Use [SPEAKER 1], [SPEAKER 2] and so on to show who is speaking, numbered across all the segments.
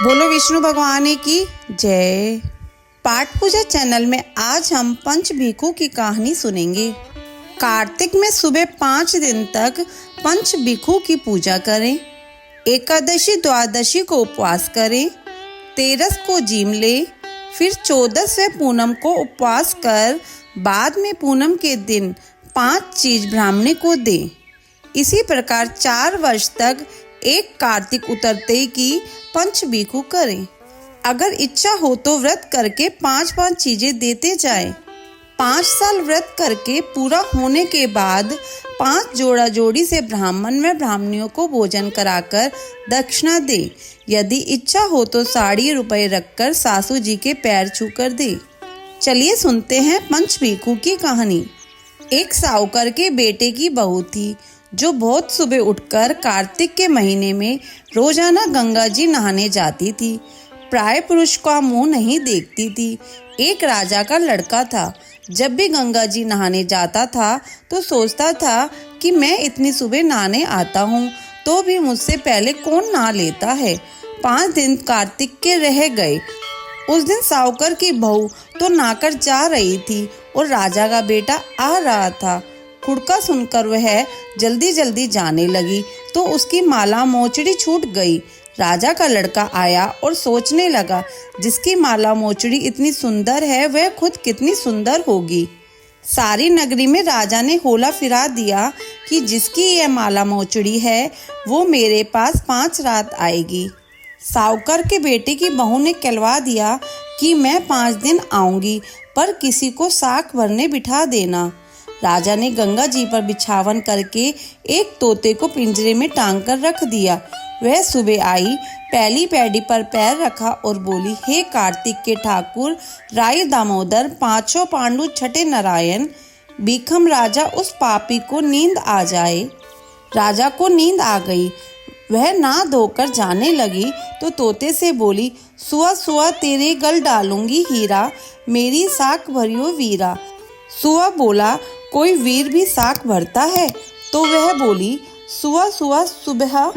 [SPEAKER 1] बोलो विष्णु भगवान की जय। पाठ पूजा चैनल में आज हम पंच भिखु की कहानी सुनेंगे। कार्तिक में सुबह 5 दिन तक पंच भिखु की पूजा करें। एकादशी द्वादशी को उपवास करें। 13 को जीम ले, फिर 14 व पूनम को उपवास कर बाद में पूनम के दिन 5 चीज ब्राह्मणी को दें। इसी प्रकार 4 वर्ष तक एक कार्तिक उतरते की पंच भिखु करें। अगर इच्छा हो तो व्रत करके 5-5 चीजें देते जाएं। 5 साल व्रत करके पूरा होने के बाद 5 जोड़ा जोड़ी से ब्राह्मण व ब्राह्मणियों को भोजन कराकर दक्षिणा दे। यदि इच्छा हो तो साड़ी रुपए रखकर सासू जी के पैर छूकर दे। चलिए सुनते हैं पंच भिखु की कहानी। एक साहूकार के बेटे की बहू थी जो बहुत सुबह उठकर कार्तिक के महीने में रोजाना गंगा जी नहाने जाती थी। प्राय पुरुष का मुंह नहीं देखती थी। एक राजा का लड़का था। जब भी गंगा जी नहाने जाता था तो सोचता था कि मैं इतनी सुबह नहाने आता हूँ तो भी मुझसे पहले कौन नहा लेता है। 5 दिन कार्तिक के रह गए। उस दिन साहूकार की बहू तो नहाकर जा रही थी और राजा का बेटा आ रहा था। खुड़का सुनकर वह जल्दी जल्दी जाने लगी तो उसकी माला मोचड़ी छूट गई। राजा का लड़का आया और सोचने लगा, जिसकी माला मोचड़ी इतनी सुंदर है वह खुद कितनी सुंदर होगी। सारी नगरी में राजा ने होला फिरा दिया कि जिसकी यह माला मोचड़ी है वो मेरे पास 5 रात आएगी। साहूकार के बेटे की बहू ने कहलवा दिया कि मैं 5 दिन आऊंगी, पर किसी को साख भरने बिठा देना। राजा ने गंगा जी पर बिछावन करके एक तोते को पिंजरे में टांग कर रख दिया। वह सुबह आई, पहली पैड़ी पर पैर रखा और बोली, हे कार्तिक के ठाकुर, राय दामोदर, 5 पांडु, छठे नारायण, भीखम राजा उस पापी को नींद आ जाए। राजा को नींद आ गई। वह नहा धोकर जाने लगी तो तोते से बोली, सुआ सुआ तेरे गल डालूंगी हीरा, मेरी साख भरियो वीरा। सुआ बोला, कोई वीर भी साख भरता है? तो वह बोली, सुआ सुआ सुबह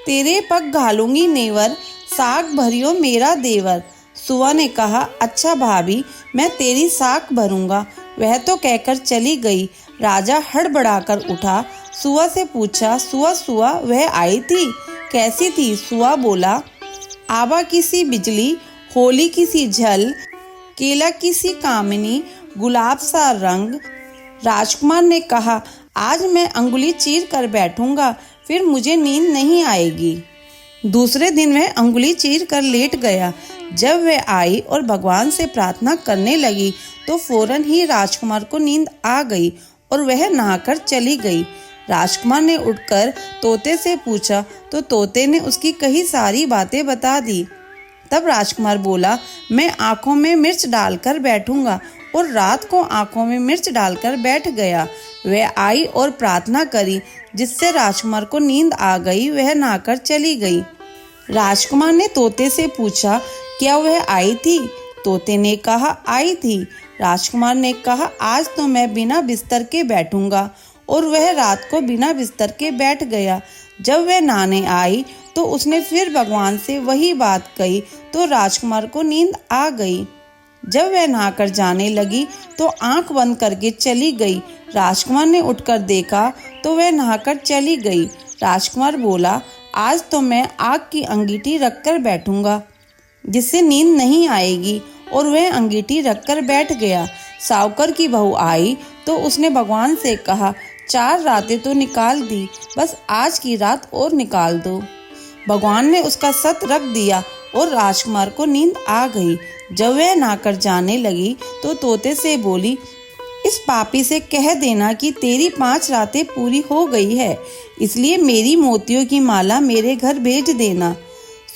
[SPEAKER 1] तेरे पग घालूंगी नेवर, साख भरियो मेरा देवर। सुआ ने कहा, अच्छा भाभी, मैं तेरी साख भरूंगा। वह तो कहकर चली गई। राजा हड़बड़ाकर उठा, सुआ से पूछा, सुआ सुआ वह आई थी, कैसी थी? सुआ बोला, आबा किसी बिजली, होली किसी झल, केला किसी कामिनी, गुलाब सा रंग। राजकुमार ने कहा, आज मैं अंगुली चीर कर बैठूंगा, फिर मुझे नींद नहीं आएगी। दूसरे दिन वह अंगुली चीर कर लेट गया। जब वह आई और भगवान से प्रार्थना करने लगी तो फौरन ही राजकुमार को नींद आ गई और वह नहाकर चली गई। राजकुमार ने उठकर तोते से पूछा तो तोते ने उसकी कई सारी बातें बता दी। तब राजकुमार बोला, मैं आंखों में मिर्च डालकर बैठूंगा, और रात को आंखों में मिर्च डालकर बैठ गया। वह आई और प्रार्थना करी, जिससे राजकुमार को नींद आ गई। वह नहाकर चली गई। राजकुमार ने तोते से पूछा, क्या वह आई थी? तोते ने कहा, आई थी। राजकुमार ने कहा, आज तो मैं बिना बिस्तर के बैठूंगा, और वह रात को बिना बिस्तर के बैठ गया। जब वह नहाने आई तो उसने फिर भगवान से वही बात कही तो राजकुमार को नींद आ गई। जब वह नहाकर जाने लगी तो आंख बंद करके चली गई। राजकुमार ने उठकर देखा तो वह नहाकर चली गई। राजकुमार बोला, आज तो मैं आग की अंगीठी रखकर बैठूंगा, जिससे नींद नहीं आएगी, और वह अंगीठी रखकर बैठ गया। साहूकार की बहू आई तो उसने भगवान से कहा, 4 रातें तो निकाल दी, बस आज की रात और निकाल दो। भगवान ने उसका सत रख दिया और राजकुमार को नींद आ गई। जब वह नहाकर जाने लगी तो तोते से बोली, इस पापी से कह देना कि तेरी 5 रातें पूरी हो गई है, इसलिए मेरी मोतियों की माला मेरे घर भेज देना।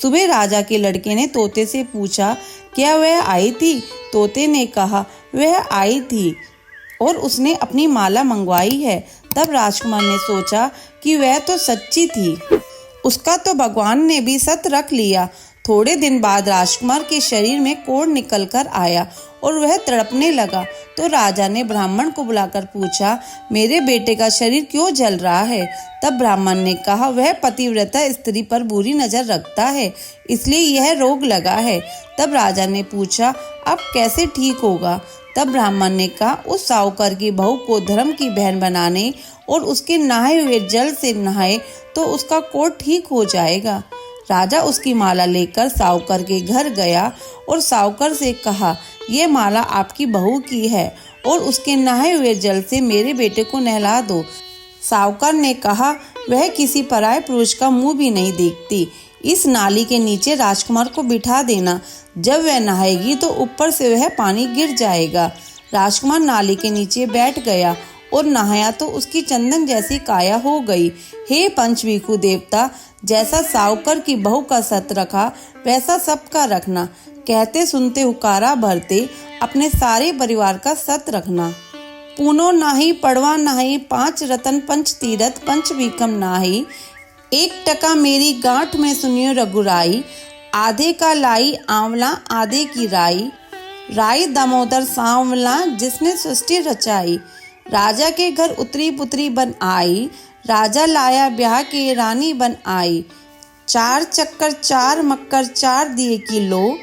[SPEAKER 1] सुबह राजा के लड़के ने तोते से पूछा, क्या वह आई थी? तोते ने कहा, वह आई थी और उसने अपनी माला मंगवाई है। तब राजकुमार ने सोचा कि वह तो सच्ची थी, उसका तो भगवान ने भी सत रख लिया। थोड़े दिन बाद राजकुमार के शरीर में कोढ़ निकलकर आया और वह तड़पने लगा। तो राजा ने ब्राह्मण को बुलाकर पूछा, मेरे बेटे का शरीर क्यों जल रहा है? तब ब्राह्मण ने कहा, वह पतिव्रता स्त्री पर बुरी नजर रखता है, इसलिए यह रोग लगा है। तब राजा ने पूछा, अब कैसे ठीक होगा? तब ब्राह्मण ने कहा, उस साहूकार की बहू को धर्म की बहन बनाने और उसके नहाए हुए जल से नहाए तो उसका कोढ़ ठीक हो जाएगा। राजा उसकी माला लेकर साहूकार के घर गया और साहूकार से कहा, यह माला आपकी बहू की है और उसके नहाए हुए जल से मेरे बेटे को नहला दो। साहूकार ने कहा, वह किसी पराये पुरुष का मुंह भी नहीं देखती। इस नाली के नीचे राजकुमार को बिठा देना, जब वह नहाएगी तो ऊपर से वह पानी गिर जाएगा। राजकुमार नाली के नीचे बैठ गया और नहाया तो उसकी चंदन जैसी काया हो गई। हे पंचभिखु देवता, जैसा साहूकार की बहू का सत रखा वैसा सबका रखना। कहते सुनते हुकारा भरते अपने सारे परिवार का सत रखना। पूनो नाही पड़वा नाही, 5 रतन 5 तीरथ 5 भीखम नाही। 1 टका मेरी गांठ में सुनियो रघुराई, आधे का लाई आंवला आधे की राई। राई दामोदर सांवला जिसने सृष्टि रचाई। राजा के घर उतरी पुत्री बन आई, राजा लाया ब्याह के रानी बन आई। 4 चक्कर 4 मक्कर 4 दिए की लो,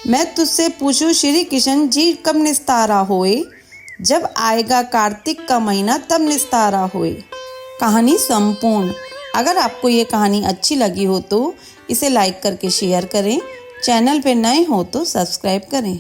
[SPEAKER 1] मैं तुझसे पूछूं श्री कृष्ण जी कब निस्तारा होए? जब आएगा कार्तिक का महीना तब निस्तारा होए। कहानी संपूर्ण। अगर आपको ये कहानी अच्छी लगी हो तो इसे लाइक करके शेयर करें। चैनल पे नए हो तो सब्सक्राइब करें।